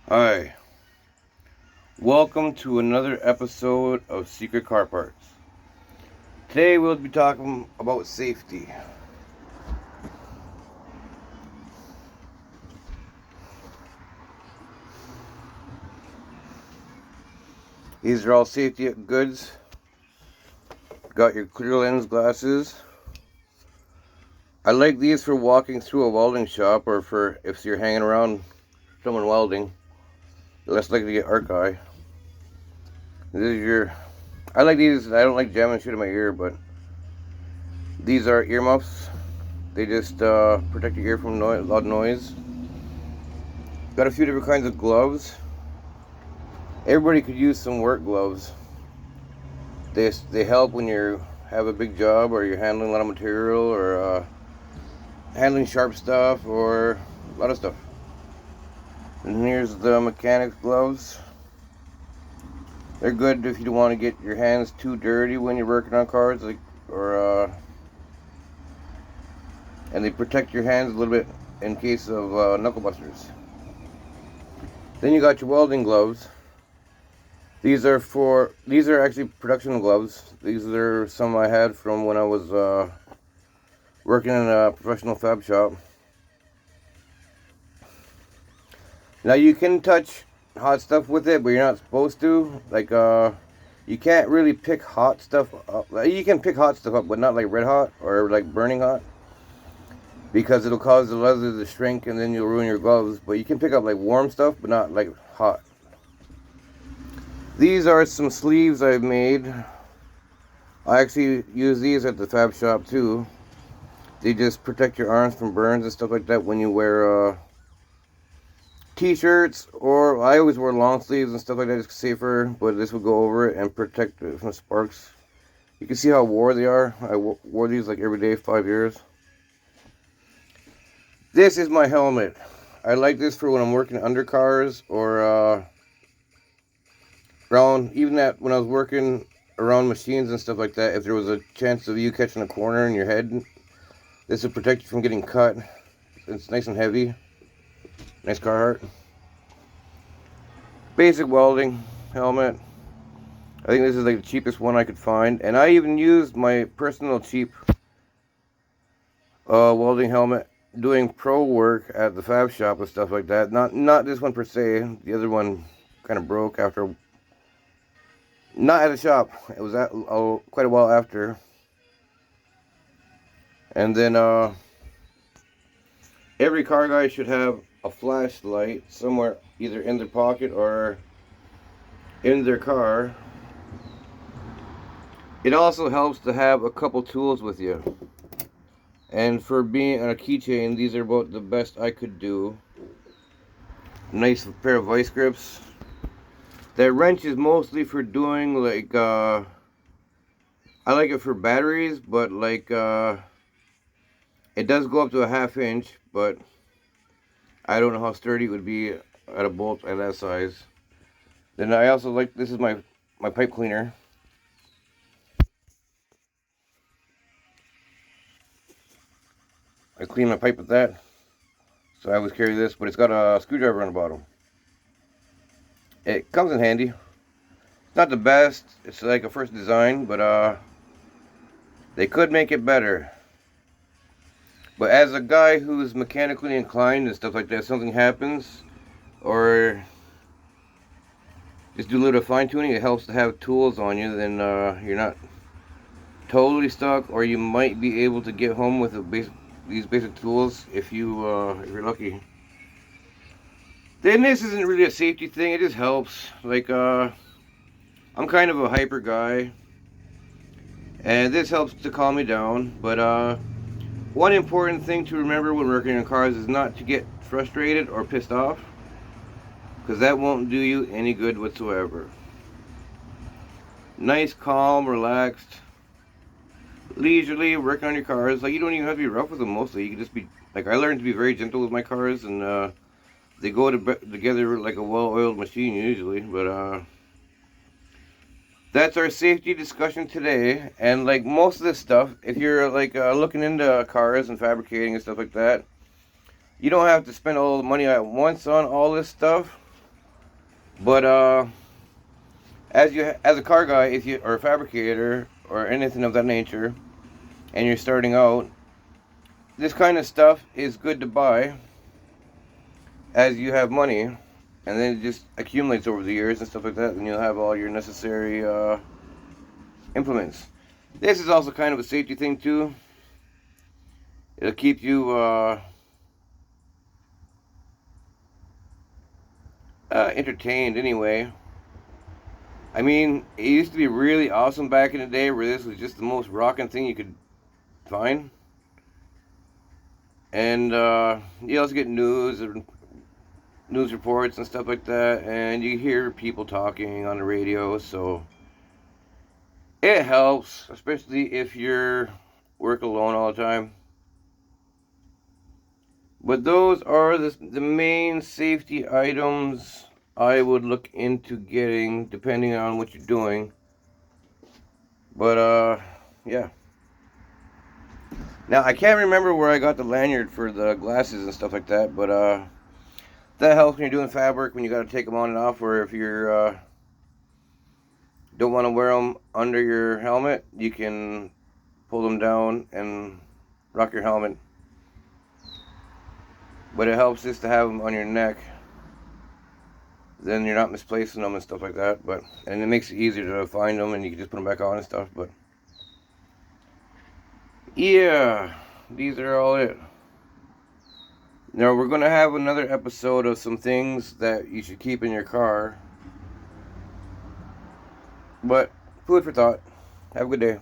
Hi, welcome to another episode of Secret Car Parts. Today we'll be talking about safety. These are all safety goods. Got your clear lens glasses. I like these for walking through a welding shop or for if you're hanging around someone welding. Less likely to get arc eye. This is your. I like these. I don't like jamming shit in my ear, but these are earmuffs. They just protect your ear from loud noise. Got a few different kinds of gloves. Everybody could use some work gloves. They help when you have a big job or you're handling a lot of material or handling sharp stuff or a lot of stuff. And here's the mechanics gloves. They're good if you don't want to get your hands too dirty when you're working on cars, and they protect your hands a little bit in case of knuckle busters. Then you got your welding gloves. These are actually production gloves. These are some I had from when I was working in a professional fab shop. Now you can touch hot stuff with it, but you're not supposed to. You can't really pick hot stuff up. You can pick hot stuff up, but not like red hot or like burning hot, because it'll cause the leather to shrink and then you'll ruin your gloves. But you can pick up like warm stuff, but not like hot. These are some sleeves I've made. I actually use these at the fab shop too. They just protect your arms from burns and stuff like that when you wear t-shirts, or I always wear long sleeves and stuff like that. It's safer, but this will go over it and protect it from sparks. You can see how worn they are. I wore these like every day, 5 years. This is my helmet. I like this for when I'm working under cars or around, even that when I was working around machines and stuff like that. If there was a chance of you catching a corner in your head, this will protect you from getting cut. It's nice and heavy. Nice Carhartt. Basic welding helmet. I think this is like the cheapest one I could find, and I even used my personal cheap welding helmet doing pro work at the fab shop and stuff like that. Not this one per se. The other one kind of broke after. Not at the shop. It was at quite a while after. And then every car guy should have a flashlight somewhere, either in their pocket or in their car. It also helps to have a couple tools with you. And for being on a keychain, these are about the best I could do. Nice pair of vice grips. That wrench is mostly for doing like I like it for batteries, but like it does go up to a 1/2 inch, but I don't know how sturdy it would be at a bolt at that size. Then I also like, this is my pipe cleaner. I clean my pipe with that, so I always carry this, but it's got a screwdriver on the bottom. It comes in handy. It's not the best. It's like a first design, but they could make it better. But as a guy who's mechanically inclined and stuff like that, if something happens, or just do a little fine tuning, it helps to have tools on you. Then you're not totally stuck, or you might be able to get home with these basic tools if you're lucky. Then this isn't really a safety thing. It just helps. Like I'm kind of a hyper guy, and this helps to calm me down. But one important thing to remember when working on cars is not to get frustrated or pissed off, because that won't do you any good whatsoever. Nice, calm, relaxed, leisurely working on your cars. Like, you don't even have to be rough with them mostly. You can just be, like, I learned to be very gentle with my cars, and they go together like a well-oiled machine usually. But that's our safety discussion today. And like most of this stuff, if you're like looking into cars and fabricating and stuff like that, you don't have to spend all the money at once on all this stuff. But as a car guy, if you or a fabricator or anything of that nature, and you're starting out, this kind of stuff is good to buy as you have money, and then it just accumulates over the years and stuff like that, and you'll have all your necessary implements. This is also kind of a safety thing too. It'll keep you entertained anyway. I mean, it used to be really awesome back in the day where this was just the most rocking thing you could find. And you also get news reports and stuff like that, and you hear people talking on the radio, so it helps, especially if you're work alone all the time. But those are the main safety items I would look into getting, depending on what you're doing. But yeah. Now I can't remember where I got the lanyard for the glasses and stuff like that, but that helps when you're doing fabric, when you got to take them on and off, or if you're don't want to wear them under your helmet, you can pull them down and rock your helmet. But it helps just to have them on your neck. Then you're not misplacing them and stuff like that. And it makes it easier to find them, and you can just put them back on and stuff. But yeah, these are all it. Now we're gonna have another episode of some things that you should keep in your car. But food for thought. Have a good day.